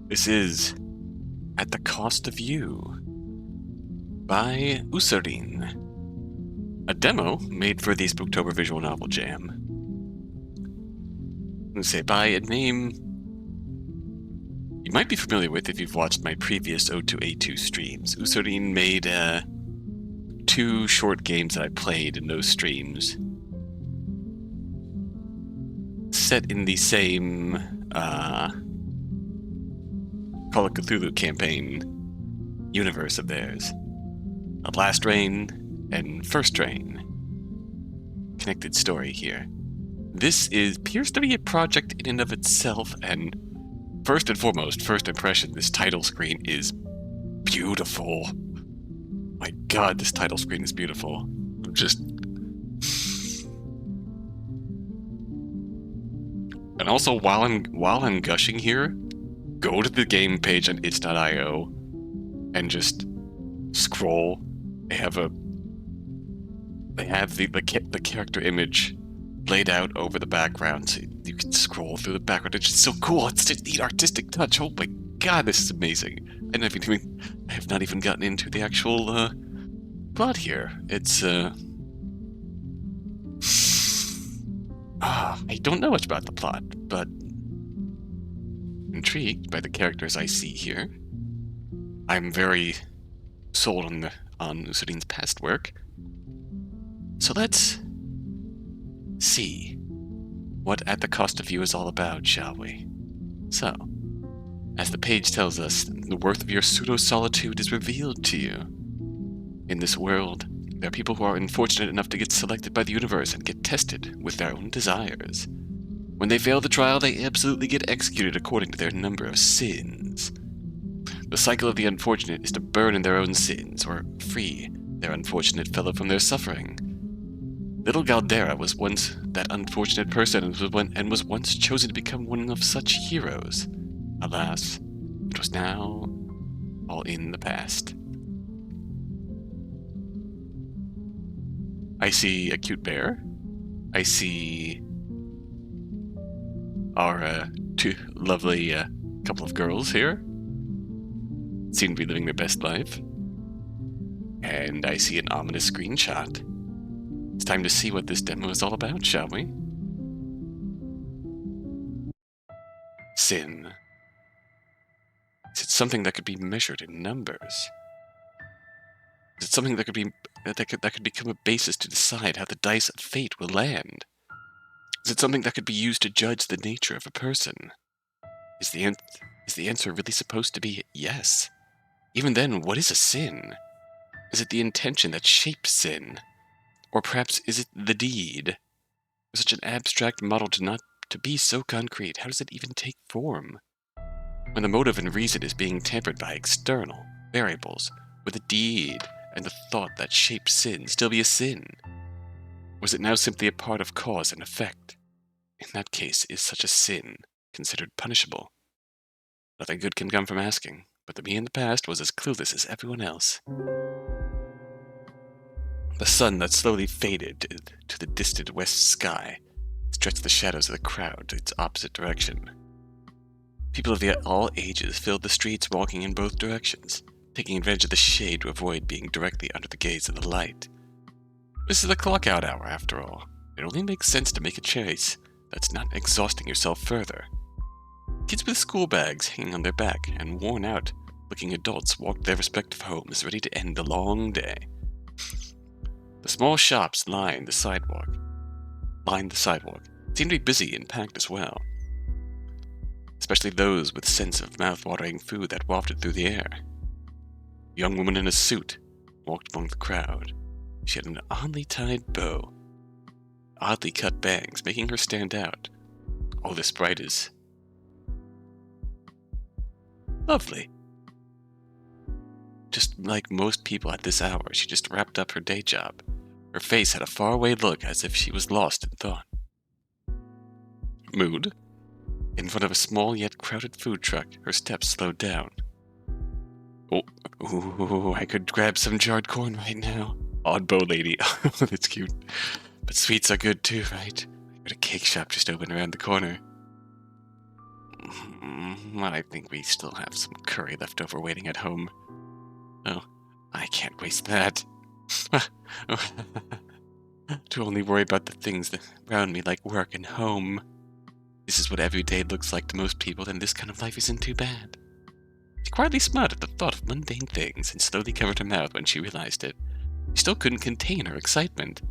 This is At the Cost of You by Usarin, a demo made for the Spooktober Visual Novel Jam. I'm going to say by a name you might be familiar with if you've watched my previous O2A2 streams. Usarin made 2 short games that I played in those streams, set in the same Call of Cthulhu campaign universe of theirs. Last Rain and First Rain. Connected story here. This appears to be a project in and of itself, and first and foremost, first impression, this title screen is beautiful. My god, this title screen is beautiful. And also, while I'm gushing here, go to the game page on its.io and just scroll. They have the character image laid out over the background, so you can scroll through the background. It's just so cool. It's just the artistic touch. Oh my god, this is amazing. I have not even gotten into the actual plot here. It's I don't know much about the plot, but intrigued by the characters I see here. I'm very sold on Usarin's past work. So let's see what At the Cost of You is all about, shall we? So, as the page tells us, the worth of your pseudo-solitude is revealed to you. In this world, there are people who are unfortunate enough to get selected by the universe and get tested with their own desires. When they fail the trial, they absolutely get executed according to their number of sins. The cycle of the unfortunate is to burn in their own sins, or free their unfortunate fellow from their suffering. Little Galdera was once that unfortunate person and was once chosen to become one of such heroes. Alas, it was now all in the past. I see a cute bear. I see our 2 lovely couple of girls here. Seem to be living their best life. And I see an ominous screenshot. It's time to see what this demo is all about, shall we? Sin. Is it something that could be measured in numbers? Is it something that could become a basis to decide how the dice of fate will land? Is it something that could be used to judge the nature of a person? Is the answer really supposed to be yes? Even then, what is a sin? Is it the intention that shapes sin? Or perhaps is it the deed? For such an abstract model to be so concrete, how does it even take form? When the motive and reason is being tempered by external variables, would the deed and the thought that shapes sin still be a sin? Or is it now simply a part of cause and effect? In that case, is such a sin considered punishable? Nothing good can come from asking, but the me in the past was as clueless as everyone else. The sun that slowly faded to the distant west sky stretched the shadows of the crowd to its opposite direction. People of all ages filled the streets, walking in both directions, taking advantage of the shade to avoid being directly under the gaze of the light. This is the clock-out hour, after all. It only makes sense to make a choice that's not exhausting yourself further. Kids with school bags hanging on their back and worn-out-looking adults walked their respective homes, ready to end the long day. The small shops lined the sidewalk, seemed to be busy and packed as well, especially those with scents of mouth-watering food that wafted through the air. A young woman in a suit walked among the crowd. She had an oddly tied bow, oddly cut bangs, making her stand out. All this bright is lovely. Just like most people at this hour, she just wrapped up her day job. Her face had a faraway look, as if she was lost in thought. Mood? In front of a small yet crowded food truck, her steps slowed down. Oh, I could grab some jarred corn right now. Odd bow lady. Oh, that's cute. But sweets are good too, right? Got a cake shop just opened around the corner. I think we still have some curry left over waiting at home. Oh, I can't waste that. To only worry about the things that around me like work and home. This is what every day looks like to most people, then this kind of life isn't too bad. She quietly smiled at the thought of mundane things and slowly covered her mouth when she realized it. She still couldn't contain her excitement.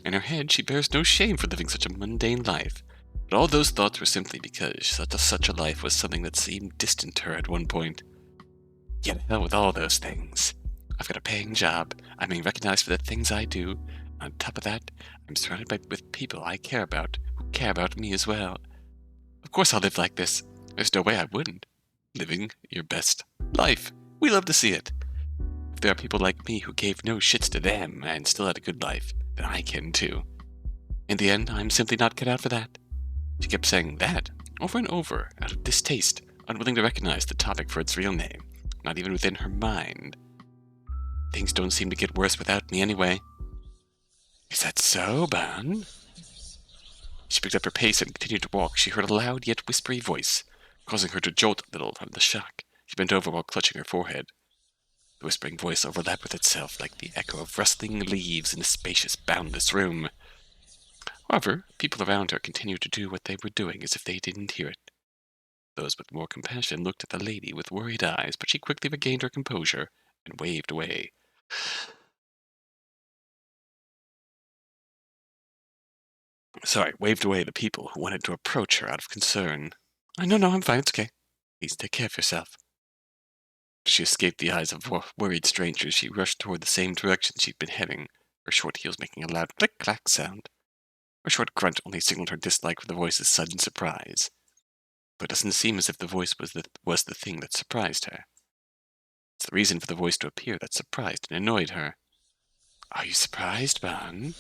In her head, she bears no shame for living such a mundane life, but all those thoughts were simply because such a life was something that seemed distant to her at one point. Yet hell with all those things. I've got a paying job, I'm being recognized for the things I do. On top of that, I'm surrounded with people I care about, who care about me as well. Of course I'll live like this. There's no way I wouldn't. Living your best life. We love to see it. If there are people like me who gave no shits to them and still had a good life, then I can too. In the end, I'm simply not cut out for that. She kept saying that over and over, out of distaste, unwilling to recognize the topic for its real name, not even within her mind. Things don't seem to get worse without me anyway. Is that so, Ban? She picked up her pace and continued to walk. She heard a loud yet whispery voice, causing her to jolt a little from the shock. She bent over while clutching her forehead. The whispering voice overlapped with itself like the echo of rustling leaves in a spacious, boundless room. However, people around her continued to do what they were doing as if they didn't hear it. Those with more compassion looked at the lady with worried eyes, but she quickly regained her composure and waved away. Waved away the people who wanted to approach her out of concern. No, I'm fine, it's okay. Please take care of yourself. She escaped the eyes of worried strangers. She rushed toward the same direction she'd been heading, her short heels making a loud click-clack sound. Her short grunt only signaled her dislike for the voice's sudden surprise. But it doesn't seem as if the voice was the thing that surprised her. It's the reason for the voice to appear that surprised and annoyed her. Are you surprised, Ban?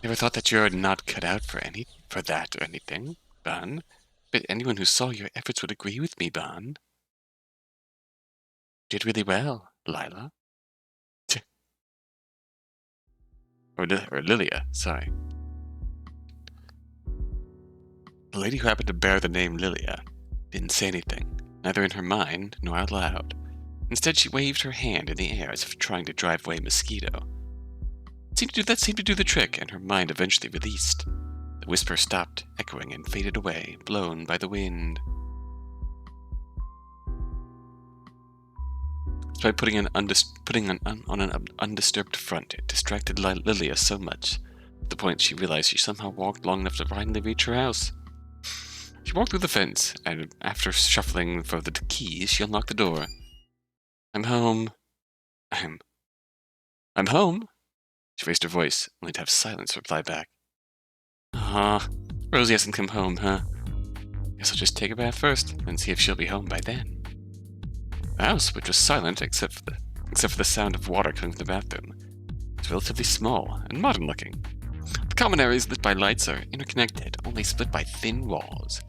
Never thought that you're not cut out for that or anything, Ban. But anyone who saw your efforts would agree with me, Ban. Did really well, Lila. or Lilia, sorry. The lady who happened to bear the name Lilia didn't say anything, neither in her mind nor out loud. Instead, she waved her hand in the air as if trying to drive away a mosquito. That seemed to do the trick, and her mind eventually released. The whisper stopped, echoing, and faded away, blown by the wind. By putting on an undisturbed front, it distracted Lilia so much, to the point she realized she somehow walked long enough to finally reach her house. She walked through the fence, and after shuffling for the keys, she unlocked the door. I'm home. I'm home? She raised her voice, only to have silence reply back. Rosie hasn't come home, huh? Guess I'll just take a bath first, and see if she'll be home by then. The house, which was silent except for the sound of water coming from the bathroom, was relatively small and modern-looking. The common areas lit by lights are interconnected, only split by thin walls,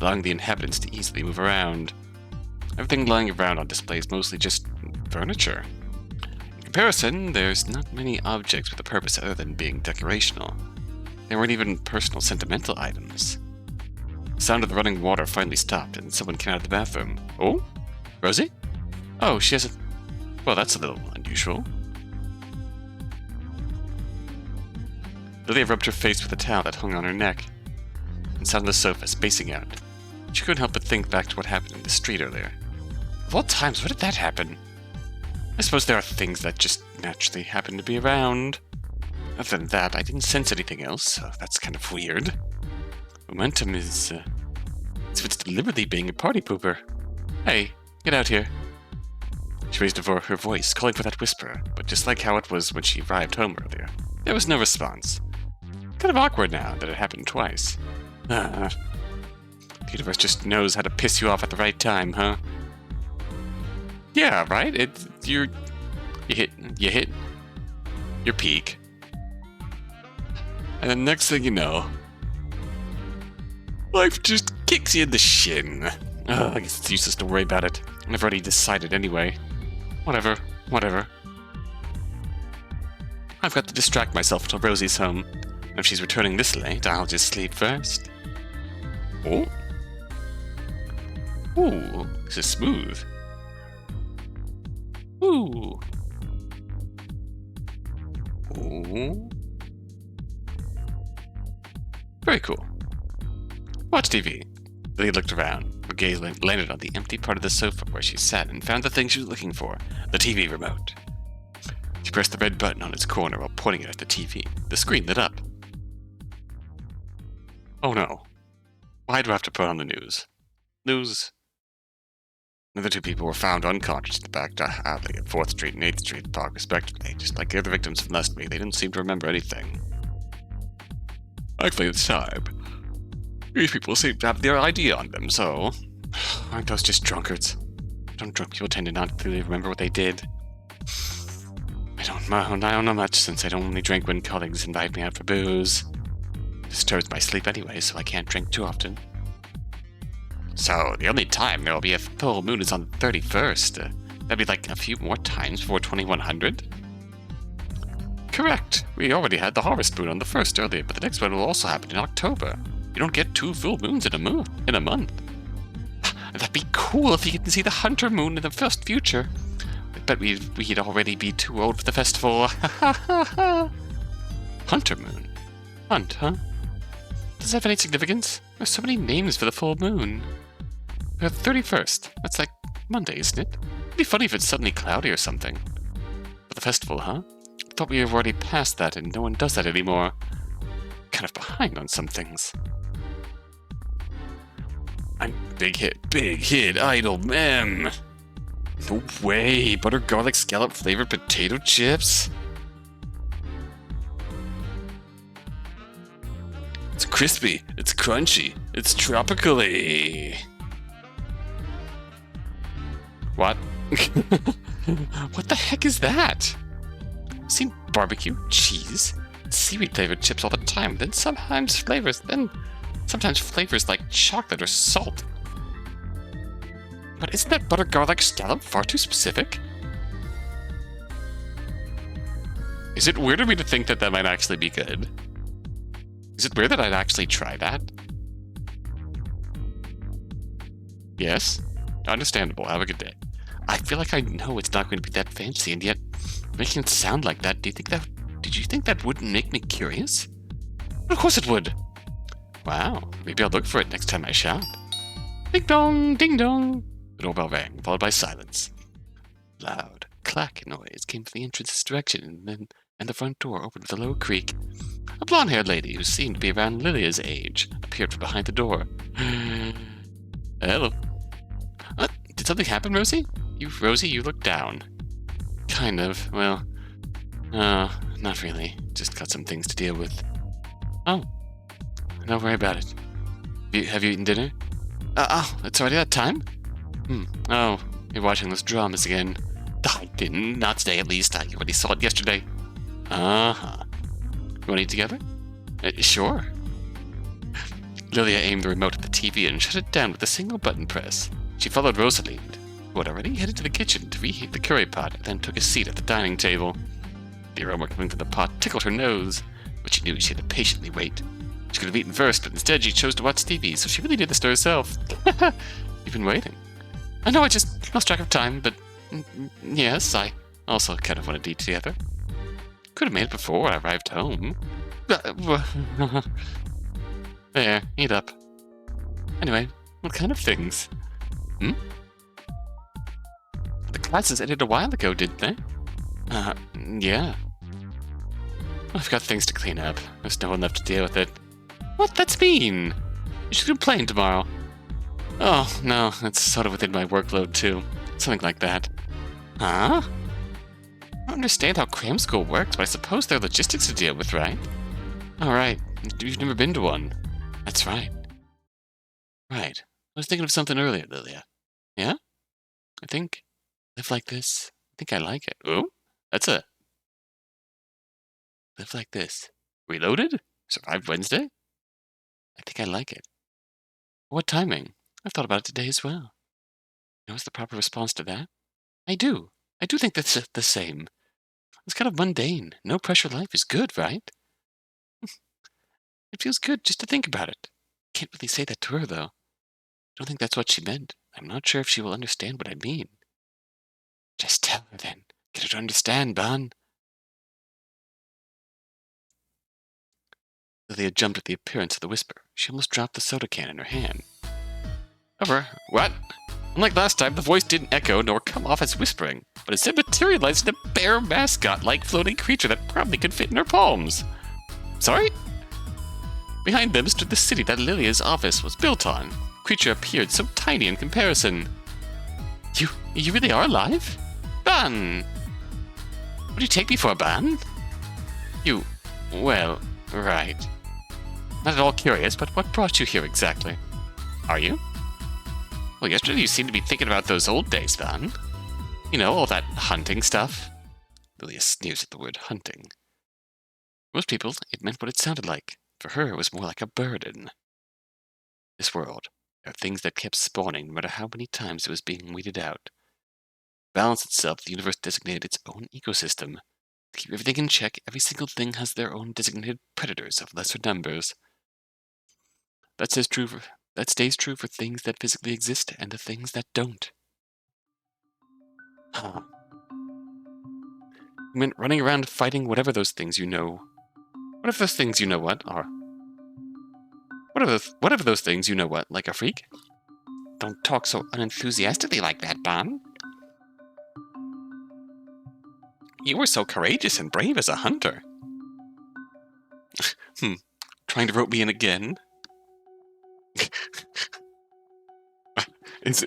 allowing the inhabitants to easily move around. Everything lying around on display is mostly just furniture. In comparison, there's not many objects with a purpose other than being decorational. There weren't even personal sentimental items. The sound of the running water finally stopped, and someone came out of the bathroom. Oh? Rosie? Oh, she hasn't... Well, that's a little unusual. Lilia rubbed her face with a towel that hung on her neck, and sat on the sofa, spacing out. She couldn't help but think back to what happened in the street earlier. Of all times, where did that happen? I suppose there are things that just naturally happen to be around. Other than that, I didn't sense anything else, so that's kind of weird. Momentum is, as if it's deliberately being a party pooper. Hey, get out here. She raised her voice, calling for that whisper, but just like how it was when she arrived home earlier, there was no response. Kind of awkward now that it happened twice. The universe just knows how to piss you off at the right time, huh? Yeah, right? You hit your peak. And the next thing you know, life just kicks you in the shin. I guess it's useless to worry about it. I've already decided anyway. Whatever. I've got to distract myself until Rosie's home. And if she's returning this late, I'll just sleep first. Oh? Ooh, this is smooth. Ooh. Ooh. Very cool. Watch TV. Lilia looked around. Her gaze landed on the empty part of the sofa where she sat and found the thing she was looking for, the TV remote. She pressed the red button on its corner while pointing it at the TV. The screen lit up. Oh no. Why do I have to put on the news? News. Another two people were found unconscious in the back alley at 4th Street and 8th Street Park, respectively. Just like the other victims from last week, they didn't seem to remember anything. Actually, it's time. These people seem to have their ID on them, so... Aren't those just drunkards? Don't drunk people tend to not really remember what they did? I don't know much, since I only drink when colleagues invite me out for booze. It disturbs my sleep anyway, so I can't drink too often. So, the only time there will be a full moon is on the 31st. That'd be like a few more times before 2100? Correct. We already had the harvest moon on the 1st earlier, but the next one will also happen in October. You don't get 2 full moons in a month. That'd be cool if you get to see the hunter moon in the first future. I bet we'd already be too old for the festival. Hunter moon? Hunt, huh? Does that have any significance? There's so many names for the full moon. The 31st. That's like Monday, isn't it? It'd be funny if it's suddenly cloudy or something. For the festival, huh? I thought we were already past that and no one does that anymore. Kind of behind on some things. I'm big hit, idol mem. No way, butter garlic scallop flavored potato chips? It's crispy, it's crunchy, it's tropically. What? What the heck is that? I've seen barbecue, cheese, seaweed flavored chips all the time, then sometimes flavors like chocolate or salt. But isn't that butter garlic scallop far too specific? Is it weird of me to think that that might actually be good? Is it weird that I'd actually try that? Yes? Understandable. Have a good day. I feel like I know it's not going to be that fancy, and yet making it sound like that, did you think that wouldn't make me curious? Of course it would. Wow, maybe I'll look for it next time I shop. Ding dong, ding dong. The doorbell rang, followed by silence. Loud clack noise came from the entrance's direction, and the front door opened with a low creak. A blonde-haired lady, who seemed to be around Lilia's age, appeared from behind the door. Hello. Did something happen, Rosie? Rosie, you look down. Kind of. Well, not really. Just got some things to deal with. Oh. Don't worry about it. Have you eaten dinner? It's already that time? Oh, you're watching those dramas again. I didn't. Not today, at least. I already saw it yesterday. Uh-huh. You want to eat together? Sure. Lilia aimed the remote at the TV and shut it down with a single button press. She followed Rosalind, who had already headed to the kitchen to reheat the curry pot, and then took a seat at the dining table. The aroma coming from the pot tickled her nose, but she knew she had to patiently wait. She could have eaten first, but instead she chose to watch TV, so she really did this to herself. You've been waiting. I know I just lost track of time, but yes, I also kind of wanted to eat together. Could have made it before I arrived home. There, eat up. Anyway, what kind of things? The classes ended a while ago, didn't they? Yeah. I've got things to clean up. There's no one left to deal with it. What? That's mean! You should complain tomorrow. Oh, no, that's sort of within my workload, too. Something like that. Huh? I don't understand how cram school works, but I suppose there are logistics to deal with, right? Alright, you've never been to one. That's right. Right. I was thinking of something earlier, Lilia. Yeah? I think live like this. I think I like it. Oh? That's a... Live like this. Reloaded? Survived Wednesday? I think I like it. What timing? I've thought about it today as well. You know what's the proper response to that? I do. I do think that's the same. It's kind of mundane. No pressure life is good, right? It feels good just to think about it. Can't really say that to her, though. Don't think that's what she meant. I'm not sure if she will understand what I mean. Just tell her then. Get her to understand, Ban. Lilia jumped at the appearance of the whisper. She almost dropped the soda can in her hand. However, what? Unlike last time, the voice didn't echo nor come off as whispering, but instead materialized in a bear mascot-like floating creature that probably could fit in her palms. Sorry? Behind them stood the city that Lilia's office was built on. The creature appeared so tiny in comparison. You really are alive? Ban! What do you take me for, Ban? Well, right. Not at all curious, but what brought you here exactly? Are you? Well, yesterday you seemed to be thinking about those old days, Ban. You know, all that hunting stuff. Lilia sneers at the word hunting. For most people, it meant what it sounded like. For her, it was more like a burden. This world, there are things that kept spawning no matter how many times it was being weeded out. To balance itself, the universe designated its own ecosystem. To keep everything in check, every single thing has their own designated predators of lesser numbers. That stays true for things that physically exist and the things that don't. Huh. You meant running around fighting whatever those things you know. What if those things you know what are? Whatever those things you know what, like a freak? Don't talk so unenthusiastically like that, Ban. You were so courageous and brave as a hunter. Trying to rope me in again? Is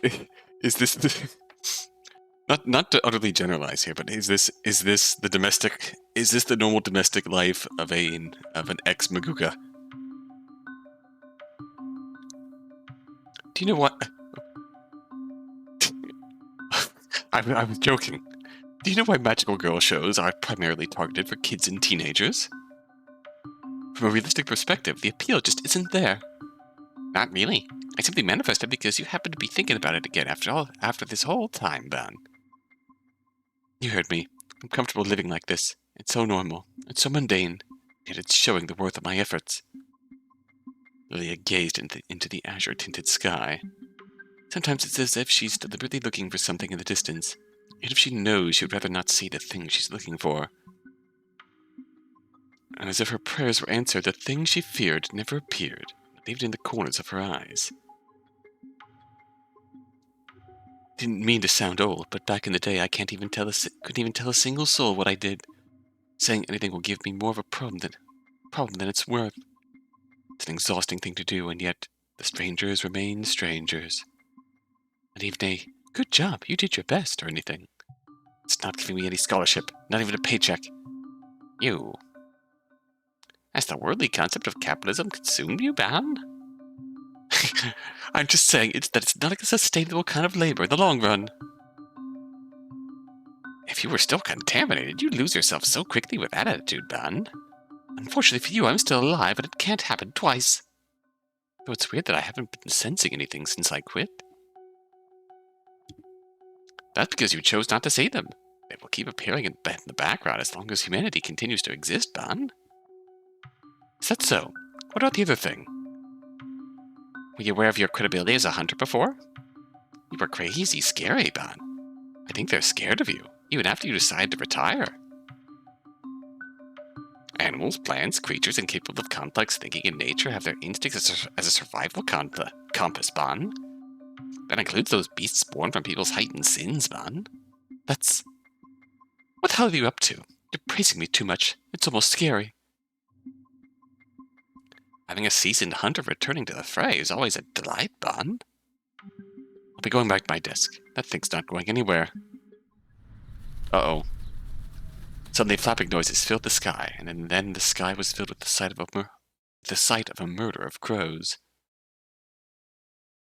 this the... Not to utterly generalize here, but is this the normal domestic life of an ex-Maguka? Do you know what? I was joking. Do you know why magical girl shows are primarily targeted for kids and teenagers? From a realistic perspective, the appeal just isn't there. Not really. I simply manifested because you happen to be thinking about it again after this whole time, Ban. You heard me. I'm comfortable living like this. It's so normal. It's so mundane. Yet it's showing the worth of my efforts. Lilia gazed into the azure-tinted sky. Sometimes it's as if she's deliberately looking for something in the distance. Yet if she knows, she would rather not see the thing she's looking for. And as if her prayers were answered, the thing she feared never appeared, not even in the corners of her eyes. Didn't mean to sound old, but back in the day I couldn't even tell a single soul what I did. Saying anything will give me more of a problem than it's worth. It's an exhausting thing to do, and yet the strangers remain strangers. Not even a good job, you did your best, or anything. It's not giving me any scholarship, not even a paycheck. You. Has the worldly concept of capitalism consumed you, Ban? I'm just saying that it's not a sustainable kind of labor in the long run. If you were still contaminated, you'd lose yourself so quickly with that attitude, Ban. Unfortunately for you, I'm still alive, and it can't happen twice. Though it's weird that I haven't been sensing anything since I quit. That's because you chose not to see them. They will keep appearing in the background as long as humanity continues to exist, Ban. Is that so? What about the other thing? Were you aware of your credibility as a hunter before? You were crazy scary, Ban. I think they're scared of you, even after you decide to retire. Animals, plants, creatures incapable of complex thinking in nature have their instincts as a survival compass, Ban. That includes those beasts born from people's heightened sins, Ban. That's... What the hell are you up to? You're praising me too much. It's almost scary. Having a seasoned hunter returning to the fray is always a delight, Ban. I'll be going back to my desk. That thing's not going anywhere. Uh-oh. Suddenly flapping noises filled the sky, and then the sky was filled with the sight of a murder of crows.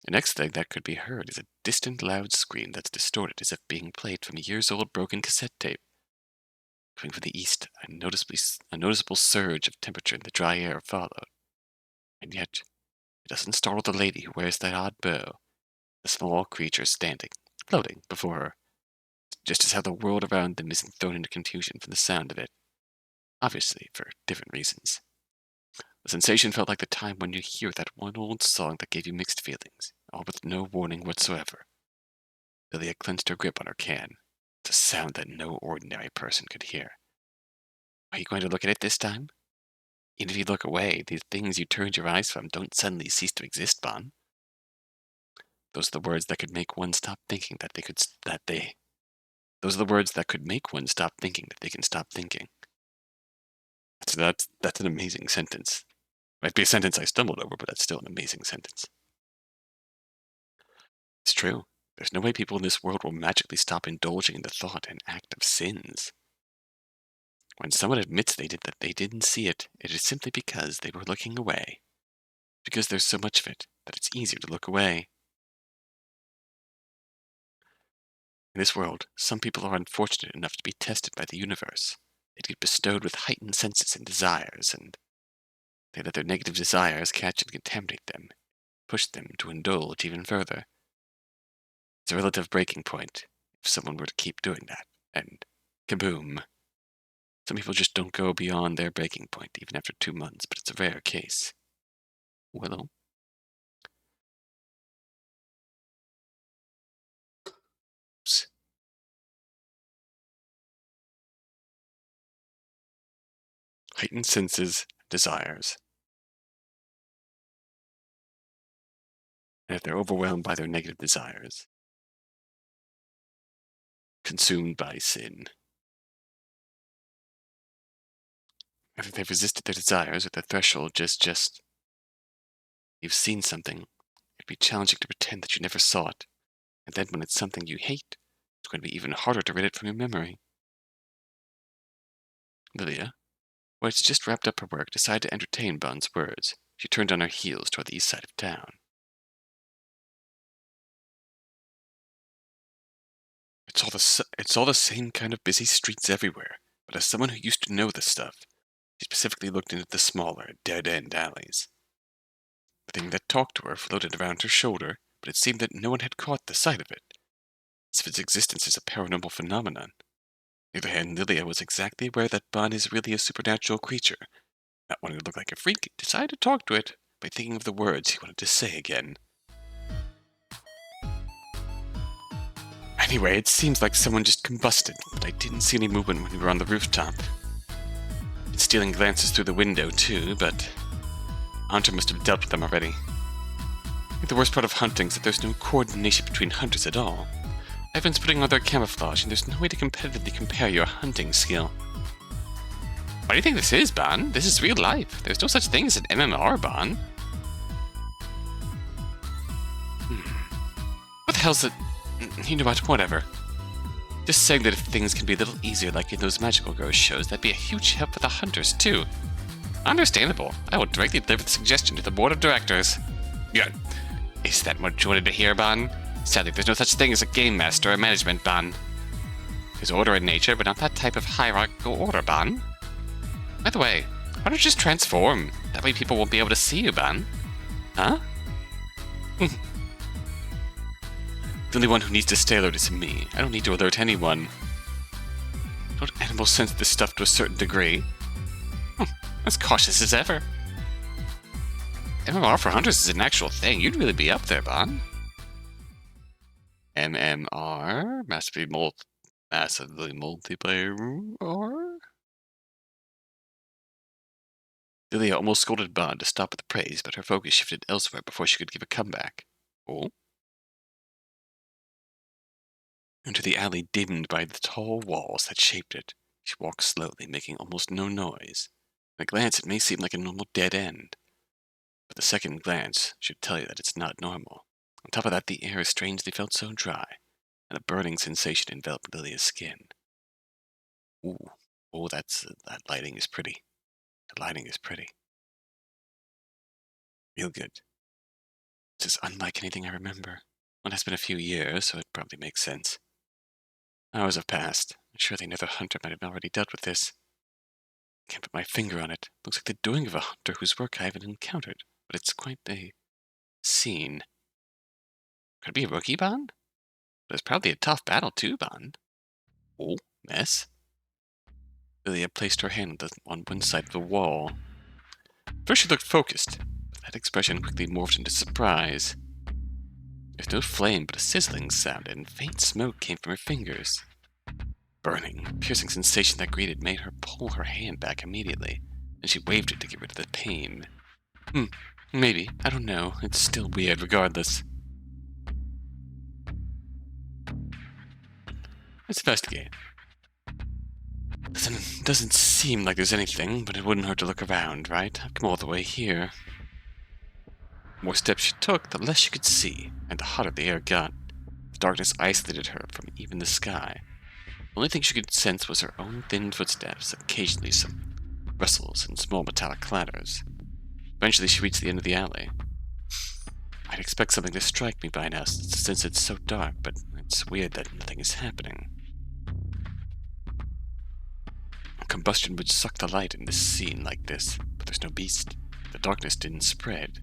The next thing that could be heard is a distant loud scream that's distorted as if being played from a years-old broken cassette tape. Coming from the east, a noticeable surge of temperature in the dry air followed. And yet, it doesn't startle the lady who wears that odd bow, the small creature standing, floating before her, just as how the world around them isn't thrown into confusion from the sound of it. Obviously, for different reasons. The sensation felt like the time when you hear that one old song that gave you mixed feelings, all with no warning whatsoever. Lilia clenched her grip on her can. It's a sound that no ordinary person could hear. Are you going to look at it this time? Even if you look away, these things you turned your eyes from don't suddenly cease to exist, Bon. Those are the words that could make one stop thinking that they could that they. Those are the words that could make one stop thinking that they can stop thinking. That's an amazing sentence. Might be a sentence I stumbled over, but that's still an amazing sentence. It's true. There's no way people in this world will magically stop indulging in the thought and act of sins. When someone admits that they didn't see it, it is simply because they were looking away. Because there's so much of it that it's easier to look away. In this world, some people are unfortunate enough to be tested by the universe. They get bestowed with heightened senses and desires, and they let their negative desires catch and contaminate them, push them to indulge even further. It's a relative breaking point if someone were to keep doing that, and kaboom. Some people just don't go beyond their breaking point even after 2 months, but it's a rare case. Willow? Heightened senses, desires. And if they're overwhelmed by their negative desires, consumed by sin. If they've resisted their desires at the threshold, just you've seen something, it'd be challenging to pretend that you never saw it. And then when it's something you hate, it's going to be even harder to rid it from your memory. Lilia, who had just wrapped up her work, decided to entertain Bon's words. She turned on her heels toward the east side of town. It's all the same kind of busy streets everywhere, but as someone who used to know this stuff, she specifically looked into the smaller, dead-end alleys. The thing that talked to her floated around her shoulder, but it seemed that no one had caught the sight of it, as if its existence is a paranormal phenomenon. On the other hand, Lilia was exactly aware that Bon is really a supernatural creature. Not wanting to look like a freak, decided to talk to it by thinking of the words he wanted to say again. Anyway, it seems like someone just combusted, but I didn't see any movement when we were on the rooftop. It's stealing glances through the window, too, but Hunter must have dealt with them already. I think the worst part of hunting is that there's no coordination between hunters at all. Everyone's putting on their camouflage, and there's no way to competitively compare your hunting skill. What do you think this is, Bon? This is real life. There's no such thing as an MMR, Bon. What the hell's it? You know what, whatever. Just saying that if things can be a little easier like in those magical girls shows, that'd be a huge help for the hunters, too. Understandable. I will directly deliver the suggestion to the board of directors. Yeah. Is that what you wanted to hear, Bon? Sadly, there's no such thing as a game master or management, Bon. There's order in nature, but not that type of hierarchical order, Bon. By the way, why don't you just transform? That way people won't be able to see you, Bon. Huh? The only one who needs to stay alert is me. I don't need to alert anyone. Don't animals sense this stuff to a certain degree? As cautious as ever. MMR for hunters is an actual thing. You'd really be up there, Bon. MMR? Massively multiplayer or? Lilia almost scolded Bon to stop at the praise, but her focus shifted elsewhere before she could give a comeback. Oh? Into the alley dimmed by the tall walls that shaped it, she walked slowly, making almost no noise. At a glance, it may seem like a normal dead end, but the second glance should tell you that it's not normal. On top of that, the air strangely felt so dry, and a burning sensation enveloped Lilia's skin. Ooh, oh, that lighting is pretty. The lighting is pretty. Real good. This is unlike anything I remember. Well, it has been a few years, so it probably makes sense. Hours have passed. Surely another hunter might have already dealt with this. Can't put my finger on it. Looks like the doing of a hunter whose work I haven't encountered, but it's quite a scene. Could it be a rookie, Bon? But it's probably a tough battle too, Bon. Oh, mess. Lilia placed her hand on one side of the wall. First she looked focused, but that expression quickly morphed into surprise. There's no flame, but a sizzling sound, and faint smoke came from her fingers. Burning, piercing sensation that greeted made her pull her hand back immediately, and she waved it to get rid of the pain. Maybe. I don't know. It's still weird regardless. Let's investigate. Doesn't seem like there's anything, but it wouldn't hurt to look around, right? I've come all the way here. The more steps she took, the less she could see, and the hotter the air got. The darkness isolated her from even the sky. The only thing she could sense was her own thin footsteps, occasionally some rustles and small metallic clatters. Eventually she reached the end of the alley. I'd expect something to strike me by now since it's so dark, but it's weird that nothing is happening. Combustion would suck the light in this scene like this, but there's no beast. The darkness didn't spread.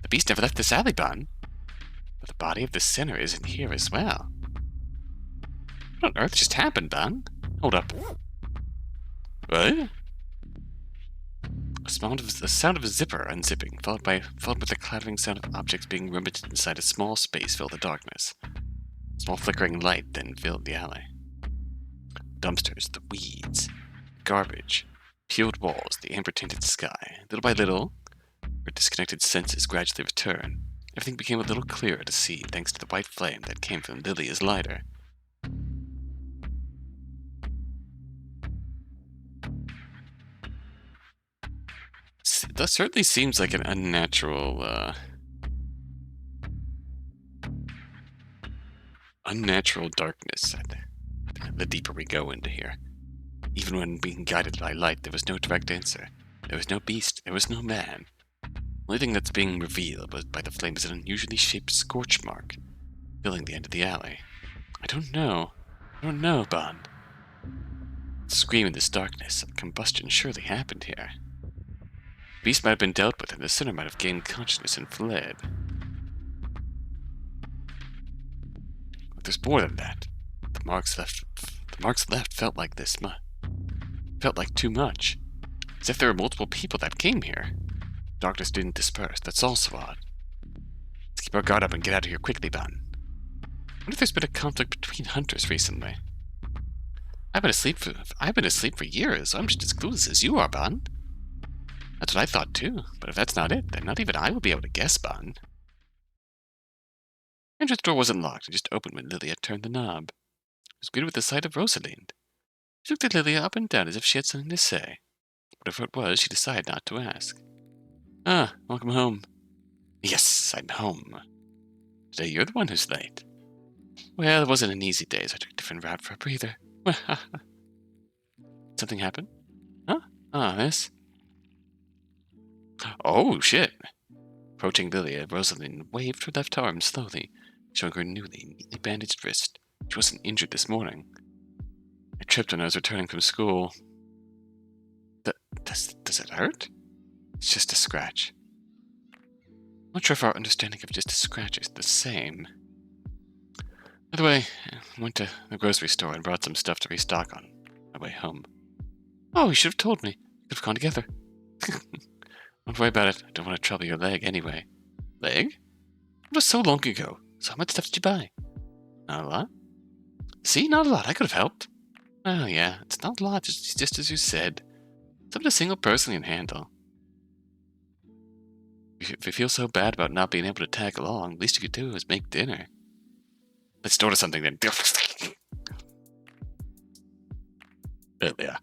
The beast never left this alley, Bun. But the body of the sinner isn't here as well. What on earth just happened, Bun? Hold up. What? The sound of a zipper unzipping, followed with the clattering sound of objects being rummaged inside a small space filled the darkness. A small flickering light then filled the alley. Dumpsters, the weeds, garbage, peeled walls, the amber-tinted sky. Little by little, her disconnected senses gradually returned. Everything became a little clearer to see thanks to the white flame that came from Lilia's lighter. That certainly seems like an unnatural darkness the deeper we go into here. Even when being guided by light, there was no direct answer. There was no beast, there was no man. The only thing that's being revealed by the flame is an unusually shaped scorch mark, filling the end of the alley. I don't know, Bond. Scream in this darkness, combustion surely happened here. The beast might have been dealt with, and the sinner might have gained consciousness and fled. But there's more than that. The marks left felt like too much. As if there were multiple people that came here. Darkness didn't disperse. That's also odd. Let's keep our guard up and get out of here quickly, Bun. I wonder if there's been a conflict between hunters recently. I've been asleep for years. I'm just as clueless as you are, Bun. That's what I thought too. But if that's not it, then not even I will be able to guess, Bun. The entrance door wasn't locked. It just opened when Lilia turned the knob. It was greeted with the sight of Rosalind. She looked at Lilia up and down as if she had something to say. Whatever it was, she decided not to ask. Ah, welcome home. Yes, I'm home. Today you're the one who's late. Well, it wasn't an easy day, so I took a different route for a breather. Something happened? Huh? Ah, this? Oh, shit. Approaching Lilia, Rosalind waved her left arm slowly, showing her neatly bandaged wrist. She wasn't injured this morning. I tripped when I was returning from school. Does it hurt? It's just a scratch. I'm not sure if our understanding of just a scratch is the same. By the way, I went to the grocery store and brought some stuff to restock on my way home. Oh, you should have told me. We could have gone together. Don't worry about it. I don't want to trouble your leg anyway. Leg? It was so long ago. So how much stuff did you buy? Not a lot. See, not a lot. I could have helped. Oh, yeah. It's not a lot. Just as you said. Something a single person can handle. If you feel so bad about not being able to tag along, the least you could do is make dinner. Let's order something then. Yeah.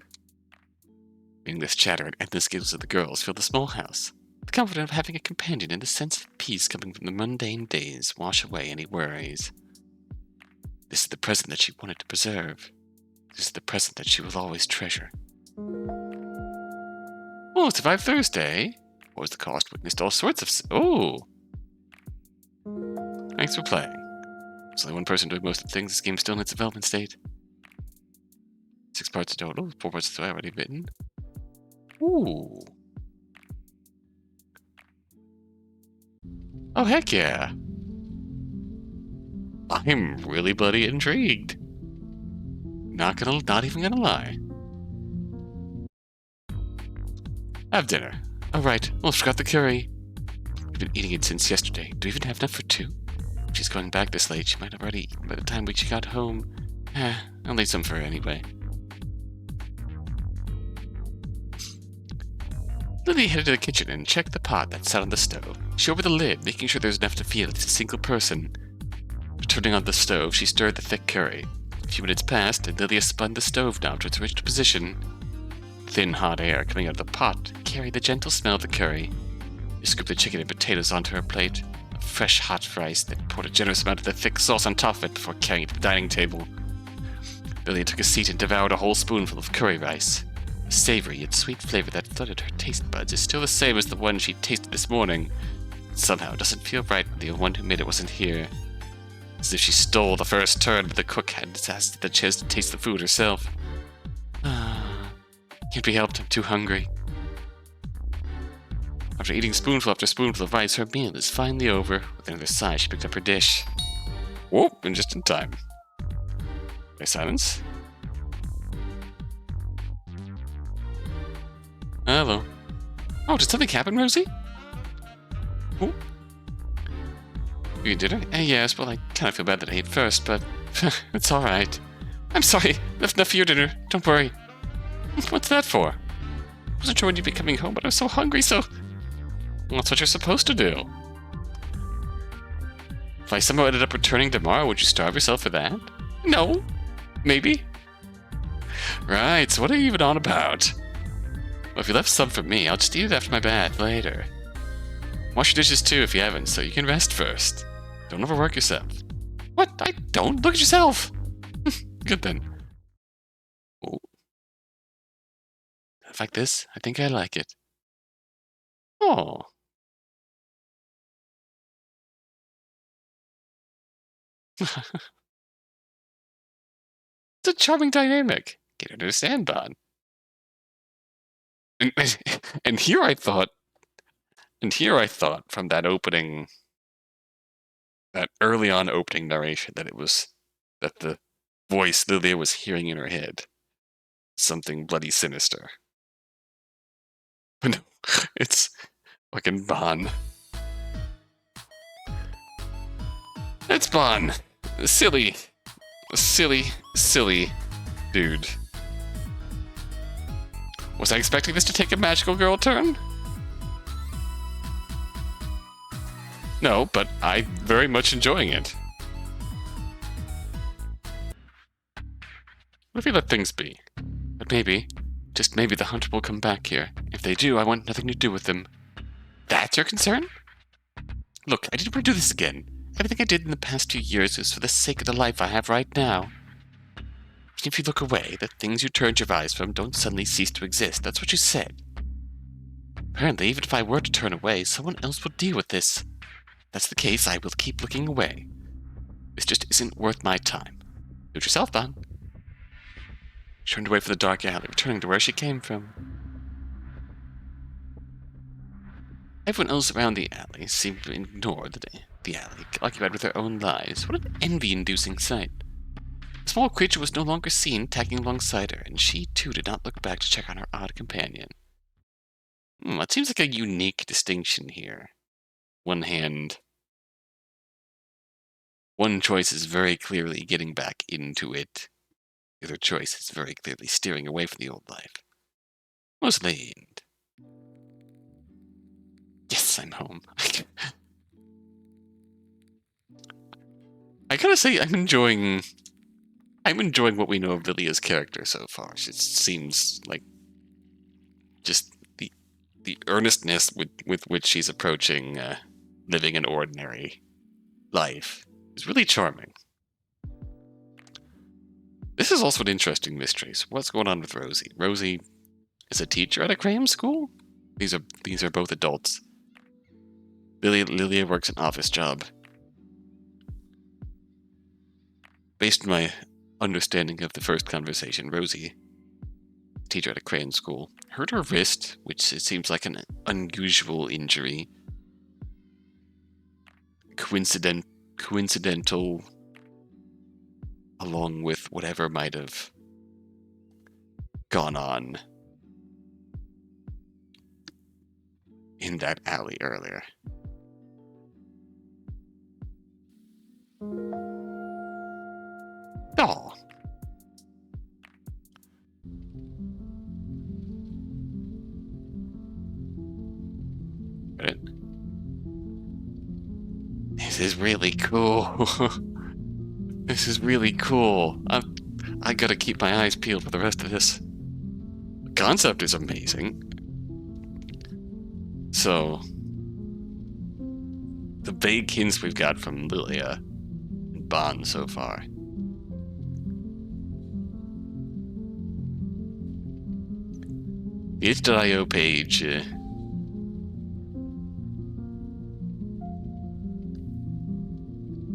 Meaningless chatter and endless giggles of the girls filled the small house. The comfort of having a companion and the sense of peace coming from the mundane days wash away any worries. This is the present that she wanted to preserve. This is the present that she will always treasure. Oh, survived Thursday. What was the cost? Witnessed all sorts of... Oh! Thanks for playing. There's only one person doing most of the things. This game's still in its development state. 6 parts total. 4 parts have already written. Ooh. Oh, heck yeah. I'm really bloody intrigued. Not even gonna lie. Have dinner. All right, almost forgot the curry. I've been eating it since yesterday. Do you even have enough for 2? She's going back this late. She might have already eaten by the time she got home. I'll leave some for her anyway. Lilia headed to the kitchen and checked the pot that sat on the stove. She opened the lid, making sure there was enough to feel it's a single person. Turning on the stove, she stirred the thick curry. A few minutes passed, and Lilia spun the stove knob to its original position. Thin, hot air coming out of the pot carried the gentle smell of the curry. She scooped the chicken and potatoes onto her plate. A fresh, hot rice, then poured a generous amount of the thick sauce on top of it before carrying it to the dining table. Lilia took a seat and devoured a whole spoonful of curry rice. The savory yet sweet flavor that flooded her taste buds is still the same as the one she tasted this morning. Somehow it doesn't feel right when the one who made it wasn't here. As if she stole the first turn, but the cook hadn't had the chance to taste the food herself. Can't be helped, I'm too hungry. After eating spoonful after spoonful of rice, her meal is finally over. With another sigh, she picked up her dish. Whoop, and just in time. Okay, silence. Hello. Oh, did something happen, Rosie? Oh. You eat dinner? Yes, well, I kind of feel bad that I ate first, but it's alright. I'm sorry, left enough for your dinner, don't worry. What's that for? I wasn't sure when you'd be coming home, but I was so hungry, so... Well, that's what you're supposed to do. If I somehow ended up returning tomorrow, would you starve yourself for that? No. Maybe. Right, so what are you even on about? Well, if you left some for me, I'll just eat it after my bath later. Wash your dishes too if you haven't, so you can rest first. Don't overwork yourself. What? I don't? Look at yourself! Good then. Oh. Like this? I think I like it. Oh. It's a charming dynamic. Get her to understand, Bon. And here I thought from that opening, that early on opening narration, that the voice Lilia was hearing in her head, something bloody sinister. But no, it's fucking Bon. It's Bon. Silly dude. Was I expecting this to take a magical girl turn? No, but I'm very much enjoying it. What if we let things be? But maybe, just maybe, the hunter will come back here. If they do, I want nothing to do with them. That's your concern? Look, I didn't want to do this again. Everything I did in the past 2 years was for the sake of the life I have right now. If you look away, the things you turned your eyes from don't suddenly cease to exist. That's what you said. Apparently, even if I were to turn away, someone else would deal with this. If that's the case, I will keep looking away. This just isn't worth my time. Do it yourself, Bon. She turned away from the dark alley, returning to where she came from. Everyone else around the alley seemed to ignore the alley, occupied with their own lives. What an envy-inducing sight. The small creature was no longer seen tagging alongside her, and she too did not look back to check on her odd companion. It seems like a unique distinction here. One choice is very clearly getting back into it. The other choice is very clearly steering away from the old life. Rosalind. Yes, I'm home. I gotta say, I'm enjoying what we know of Lilia's character so far. It seems like just the earnestness with which she's approaching living an ordinary life is really charming. This is also an interesting mystery. So what's going on with Rosie? Rosie is a teacher at a cram school? These are both adults. Lilia works an office job. Based on my understanding of the first conversation, Rosie, teacher at a crayon school, hurt her wrist, which it seems like an unusual injury. Coincidental, along with whatever might have gone on in that alley earlier. Aw. This is really cool. This is really cool. I gotta keep my eyes peeled for the rest of this. The concept is amazing. So, the vague hints we've got from Lilia and Bond so far. The itch.io page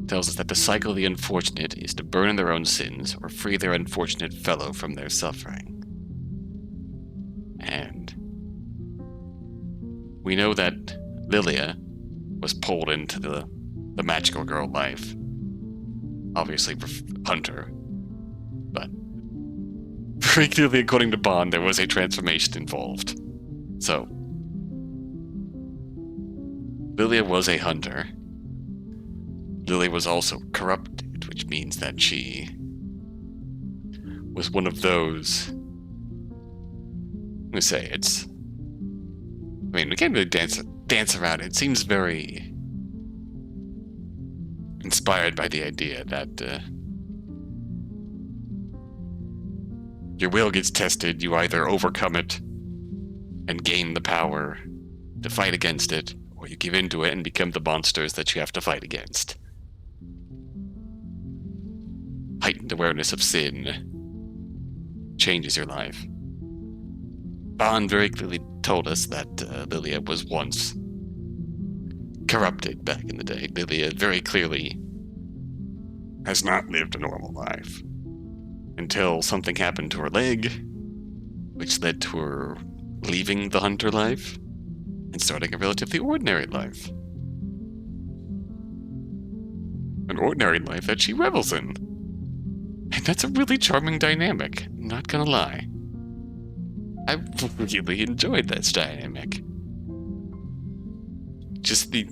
tells us that to cycle the unfortunate is to burn in their own sins or free their unfortunate fellow from their suffering. And we know that Lilia was pulled into the magical girl life. Obviously, Hunter. But very clearly, according to Bond, there was a transformation involved. So, Lilia was a hunter. Lilia was also corrupted, which means that she was one of those. I'm gonna say it's. I mean, we can't really dance around it. It seems very inspired by the idea that your will gets tested. You either overcome it and gain the power to fight against it, or you give into it and become the monsters that you have to fight against. Heightened awareness of sin changes your life. Bond very clearly told us that Lilia was once corrupted back in the day. Lilia very clearly has not lived a normal life until something happened to her leg, which led to her leaving the hunter life and starting a relatively ordinary life. An ordinary life that she revels in. And that's a really charming dynamic, I'm not gonna lie. I really enjoyed this dynamic. Just the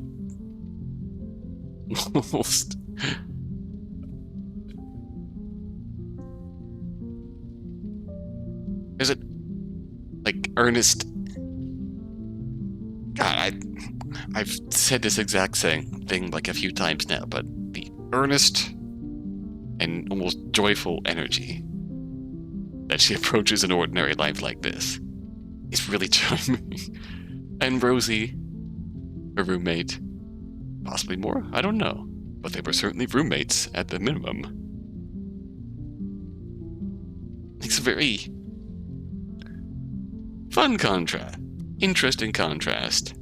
almost is it like earnest? God, I've said this exact same thing like a few times now, but the earnest and almost joyful energy that she approaches an ordinary life like this is really charming. And Rosie, her roommate, possibly more, I don't know, but they were certainly roommates at the minimum. It's a very fun contrast, interesting contrast.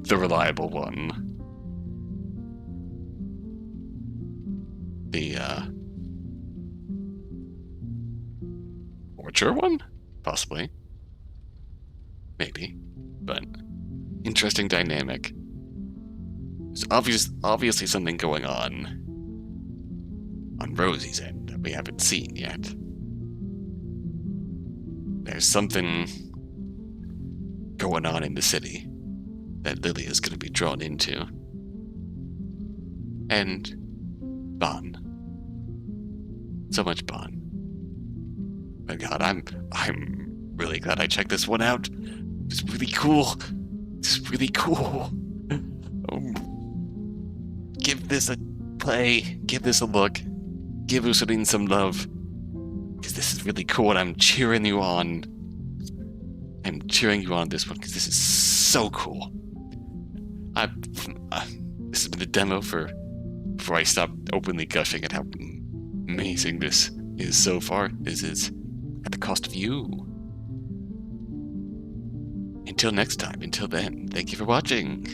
The reliable one. The mature one? Possibly. Maybe. But interesting dynamic. There's obviously something going on Rosie's end that we haven't seen yet. There's something going on in the city that Lilia is going to be drawn into. And Bon. So much Bon. My God, I'm really glad I checked this one out. It's really cool. It's really cool. Give this a play. Give this a look. Give usarin some love. Because this is really cool and I'm cheering you on. I'm cheering you on this one because this is so cool. This has been the demo before I stop openly gushing at how amazing this is so far. This is at the cost of you. Until next time, until then, thank you for watching.